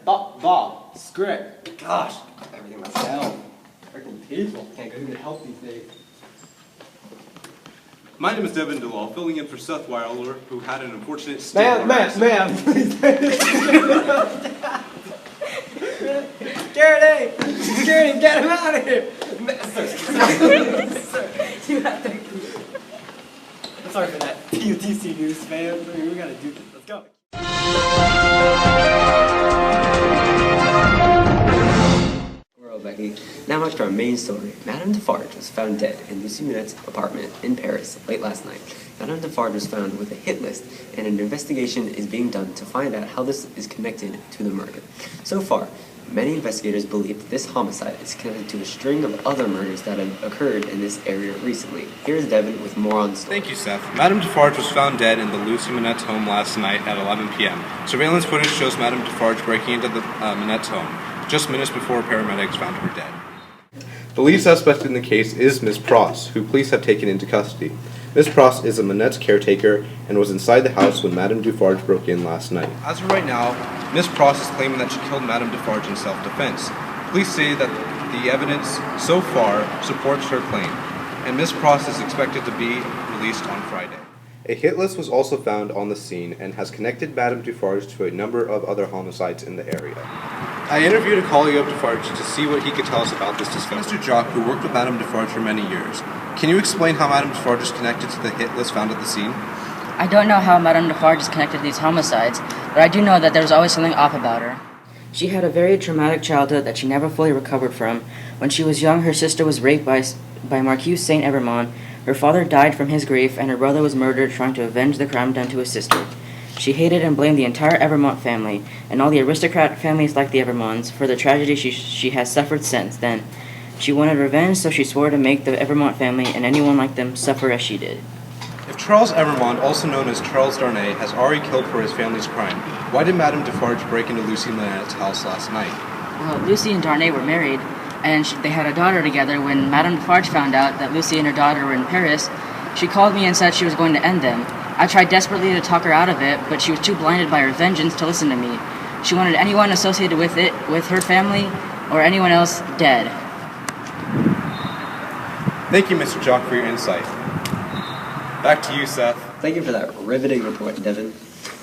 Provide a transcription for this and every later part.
Bob, script. Gosh, everything myself. Freaking people can't go to good help these days. My name is Devan Dalal, filling in for Seth Wilder, who had an unfortunate Ma'am, please. Security, get him out of here. Sir, you have to. I'm sorry for that. TOTC news, fam. We gotta do this. Let's go. Well, Becky, now much to our main story. Madame Defarge was found dead in Lucy Minette's apartment in Paris late last night. Madame Defarge was found with a hit list, and an investigation is being done to find out how this is connected to the murder. So far, many investigators believe that this homicide is connected to a string of other murders that have occurred in this area recently. Here's Devan with more on the story. Thank you, Seth. Madame Defarge was found dead in the Lucy Minette's home last night at 11 p.m. Surveillance footage shows Madame Defarge breaking into the Minette's home, just minutes before paramedics found her dead. The lead suspect in the case is Miss Pross, who police have taken into custody. Miss Pross is a Minette's caretaker and was inside the house when Madame Defarge broke in last night. As of right now, Miss Pross is claiming that she killed Madame Defarge in self-defense. Police say that the evidence so far supports her claim, and Miss Pross is expected to be released on Friday. A hit list was also found on the scene and has connected Madame Defarge to a number of other homicides in the area. I interviewed a colleague of Defarge to see what he could tell us about this discovery. Mr. Jock, who worked with Madame Defarge for many years. Can you explain how Madame Defarge is connected to the hit list found at the scene? I don't know how Madame Defarge is connected to these homicides, but I do know that there was always something off about her. She had a very traumatic childhood that she never fully recovered from. When she was young, her sister was raped by Marquis Saint Evremond. Her father died from his grief, and her brother was murdered trying to avenge the crime done to his sister. She hated and blamed the entire Evremond family, and all the aristocrat families like the Evremonds, for the tragedy she has suffered since then. She wanted revenge, so she swore to make the Evremond family and anyone like them suffer as she did. If Charles Evremond, also known as Charles Darnay, has already killed for his family's crime, why did Madame Defarge break into Lucy Minette's house last night? Well, Lucy and Darnay were married, and they had a daughter together. When Madame Defarge found out that Lucy and her daughter were in Paris, she called me and said she was going to end them. I tried desperately to talk her out of it, but she was too blinded by her vengeance to listen to me. She wanted anyone associated with it, with her family, or anyone else, dead. Thank you, Mr. Jock, for your insight. Back to you, Seth. Thank you for that riveting report, Devan.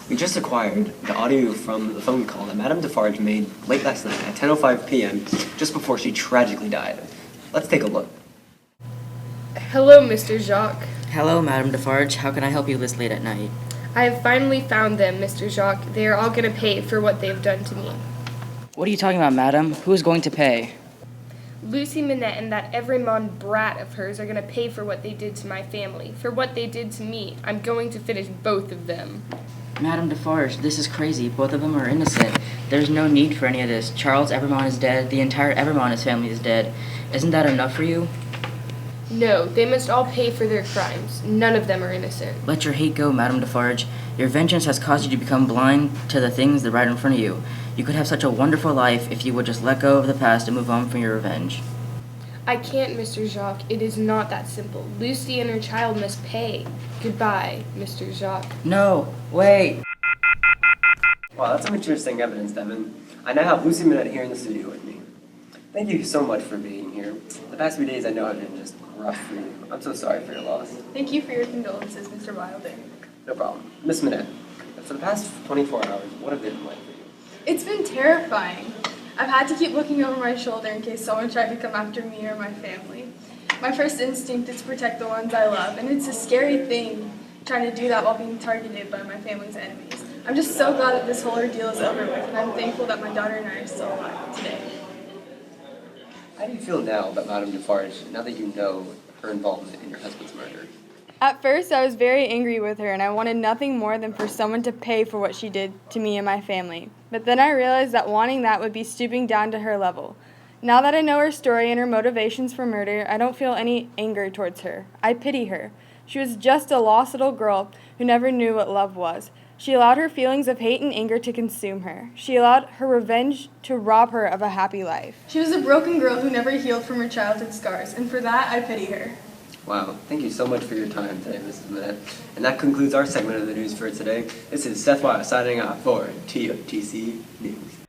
We just acquired the audio from the phone call that Madame Defarge made late last night at 10:05 p.m., just before she tragically died. Let's take a look. Hello, Mr. Jacques. Hello, Madame Defarge. How can I help you this late at night? I have finally found them, Mr. Jacques. They are all going to pay for what they've done to me. What are you talking about, madam? Who is going to pay? Lucy Minette and that Evremond brat of hers are going to pay for what they did to my family. For what they did to me, I'm going to finish both of them. Madame Defarge, this is crazy. Both of them are innocent. There's no need for any of this. Charles Evremond is dead. The entire Evremond family is dead. Isn't that enough for you? No, they must all pay for their crimes. None of them are innocent. Let your hate go, Madame Defarge. Your vengeance has caused you to become blind to the things that are right in front of you. You could have such a wonderful life if you would just let go of the past and move on from your revenge. I can't, Mr. Jacques. It is not that simple. Lucy and her child must pay. Goodbye, Mr. Jacques. No, wait. Wow, that's some interesting evidence, Devan. I now have Lucy Minette here in the studio with me. Thank you so much for being here. The past few days I know have been just rough for you. I'm so sorry for your loss. Thank you for your condolences, Mr. Wilder. No problem. Miss Minette, for the past 24 hours, what have they been like for you? It's been terrifying. I've had to keep looking over my shoulder in case someone tried to come after me or my family. My first instinct is to protect the ones I love, and it's a scary thing trying to do that while being targeted by my family's enemies. I'm just so glad that this whole ordeal is over with, and I'm thankful that my daughter and I are still alive today. How do you feel now about Madame Defarge, now that you know her involvement in your husband's murder? At first, I was very angry with her, and I wanted nothing more than for someone to pay for what she did to me and my family. But then I realized that wanting that would be stooping down to her level. Now that I know her story and her motivations for murder, I don't feel any anger towards her. I pity her. She was just a lost little girl who never knew what love was. She allowed her feelings of hate and anger to consume her. She allowed her revenge to rob her of a happy life. She was a broken girl who never healed from her childhood scars, and for that, I pity her. Wow, thank you so much for your time today, Mrs. Minette. And that concludes our segment of the news for today. This is Seth Wise signing off for TOTC News.